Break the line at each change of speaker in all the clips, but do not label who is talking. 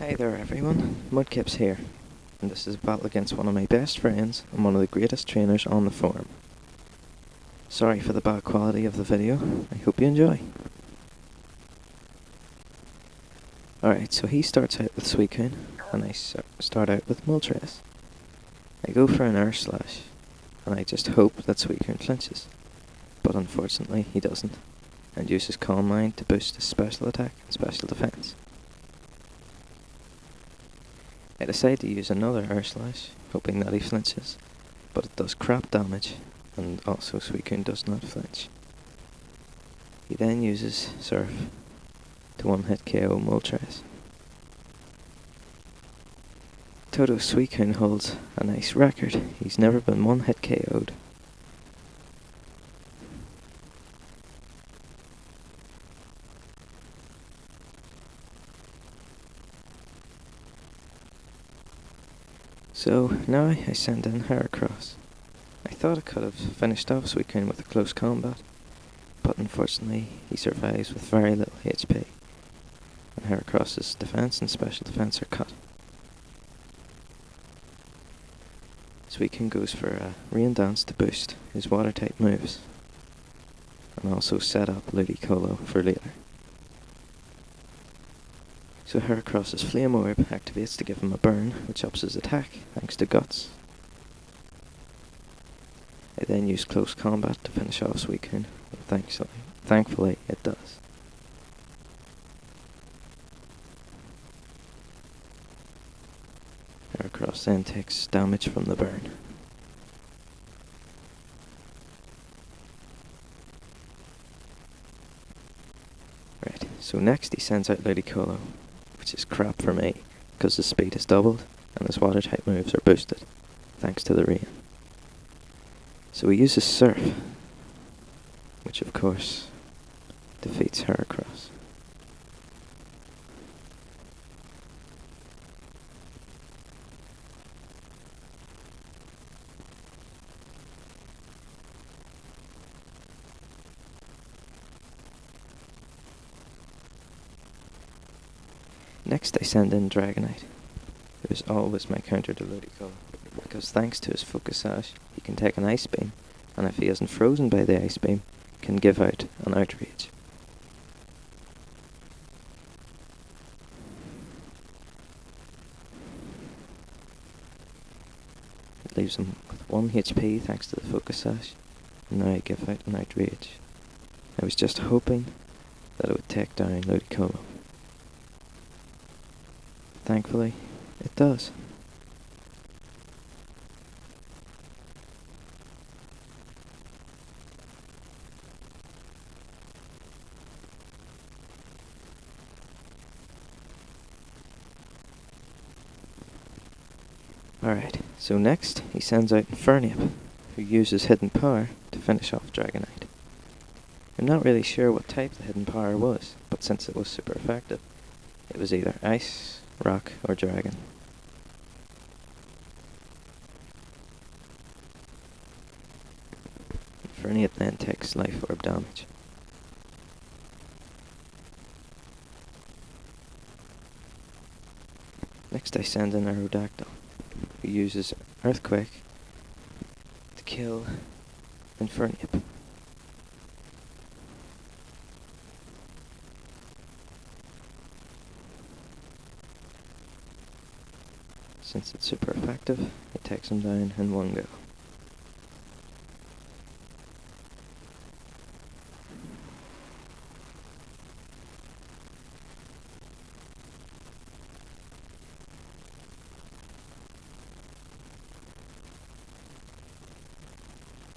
Hi there everyone, Mudkipz here, and this is a battle against one of my best friends and one of the greatest trainers on the forum. Sorry for the bad quality of the video, I hope you enjoy. Alright, so he starts out with Suicune, and I start out with Mudkipz. I go for an air slash, and I just hope that Suicune flinches, but unfortunately he doesn't, and uses Calm Mind to boost his special attack and special defense. I decide to use another air slash, hoping that he flinches, but it does crap damage, and also Suicune does not flinch. He then uses Surf to one-hit KO Moltres. Toto Suicune holds a nice record. He's never been one-hit KO'd. So now I send in Heracross. I thought I could have finished off Suicune with a close combat, but unfortunately he survives with very little HP, and Heracross's defense and special defense are cut. Suicune goes for a Rain Dance to boost his water type moves, and also set up Ludicolo for later. So Heracross's Flame Orb activates to give him a burn, which ups his attack, thanks to Guts. I then use Close Combat to finish off Suicune, and thankfully it does. Heracross then takes damage from the burn. Right, so next he sends out Ludicolo, which is crap for me, because his speed is doubled, and his water type moves are boosted, thanks to the rain. So he uses Surf, which of course defeats Heracross. Next I send in Dragonite, who is always my counter to Ludicolo, because thanks to his Focus Sash, he can take an Ice Beam, and if he isn't frozen by the Ice Beam, can give out an Outrage. It leaves him with 1 HP thanks to the Focus Sash, and now I give out an Outrage. I was just hoping that it would take down Ludicolo. Thankfully, it does. Alright, so next he sends out Infernape, who uses Hidden Power to finish off Dragonite. I'm not really sure what type the Hidden Power was, but since it was super effective, it was either Ice, Rock, or Dragon. Infernape then takes Life Orb damage. Next I send in Aerodactyl, who uses Earthquake to kill Infernape. Since it's super effective, it takes him down in one go.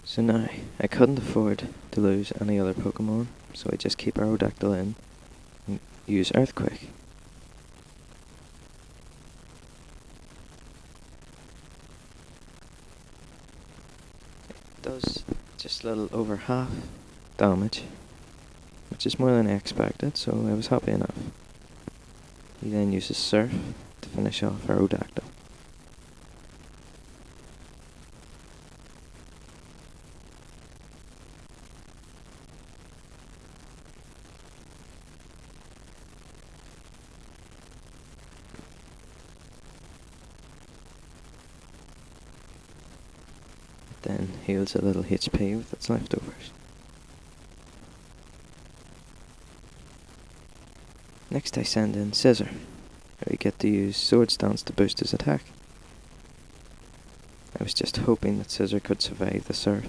So now, I couldn't afford to lose any other Pokemon, so I just keep Aerodactyl in and use Earthquake. It does just a little over half damage, which is more than I expected, so I was happy enough. He then uses Surf to finish off Aerodactyl. heals a little HP with its leftovers. Next I send in Scissor, where we get to use sword stance to boost his attack. I was just hoping that Scissor could survive the surf.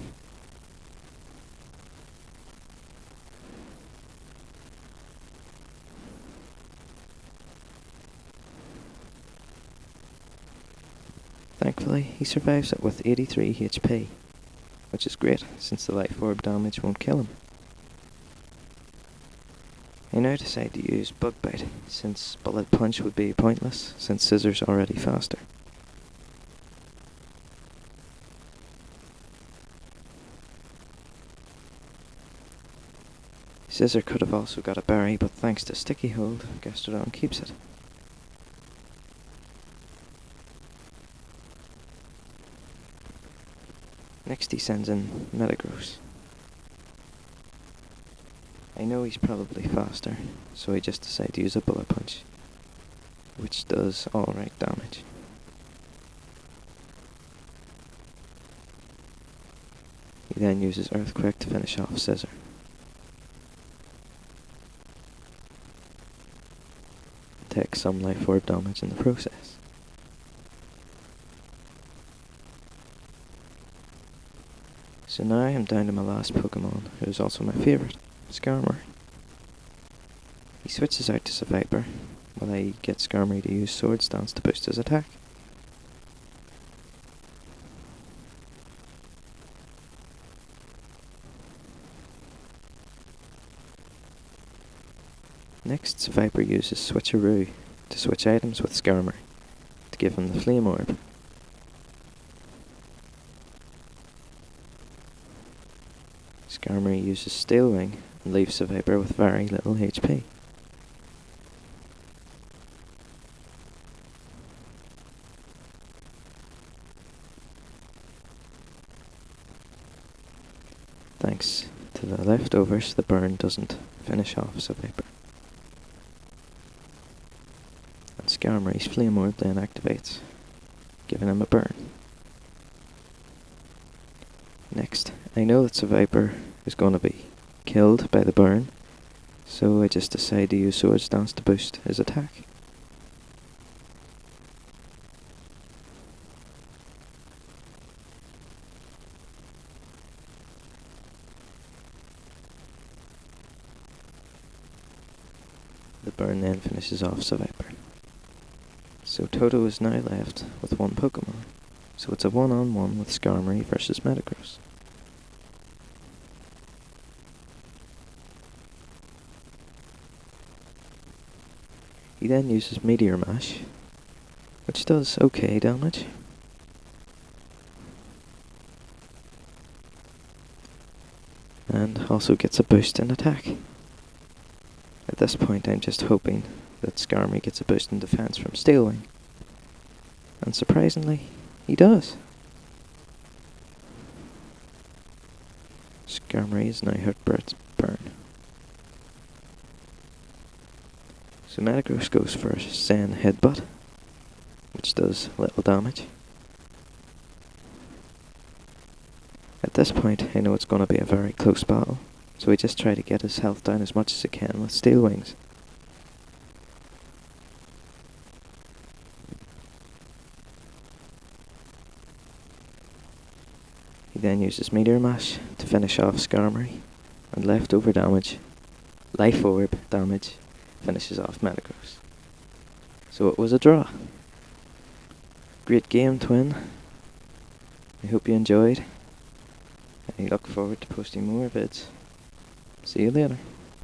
Thankfully, he survives it with 83 HP, which is great since the life orb damage won't kill him. I now decide to use Bug Bite, since Bullet Punch would be pointless since Scissor's already faster. Scissor could have also got a berry, but thanks to Sticky Hold, Gastrodon keeps it. Next he sends in Metagross. I know he's probably faster, so I just decide to use a Bullet Punch, which does alright damage. He then uses Earthquake to finish off Scissor. Takes some life orb damage in the process. So now I'm down to my last Pokemon, who is also my favourite, Skarmory. He switches out to Seviper, while I get Skarmory to use Sword Stance to boost his attack. Next, Seviper uses Switcheroo to switch items with Skarmory, to give him the Flame Orb. Skarmory uses Steel Wing and leaves Seviper with very little HP. Thanks to the leftovers, the burn doesn't finish off Seviper. And Skarmory's Flame Orb then activates, giving him a burn. Next, I know that Seviper is going to be killed by the burn, so I just decide to use Sword Stance to boost his attack. The burn then finishes off Seviper. So Toto is now left with one Pokemon, so it's a one-on-one with Skarmory versus Metagross. He then uses Meteor Mash, which does okay damage. And also gets a boost in attack. At this point I'm just hoping that Skarmory gets a boost in defense from Steel Wing. And surprisingly, he does. Skarmory is now hurt by its burn. So Metagross goes for Zen Headbutt, which does little damage. At this point, I know it's going to be a very close battle, so I just try to get his health down as much as I can with Steel Wings. He then uses Meteor Mash to finish off Skarmory, and leftover damage, Life Orb damage, finishes off Metagross. So it was a draw. Great game, Twin. I hope you enjoyed. I look forward to posting more vids. See you later.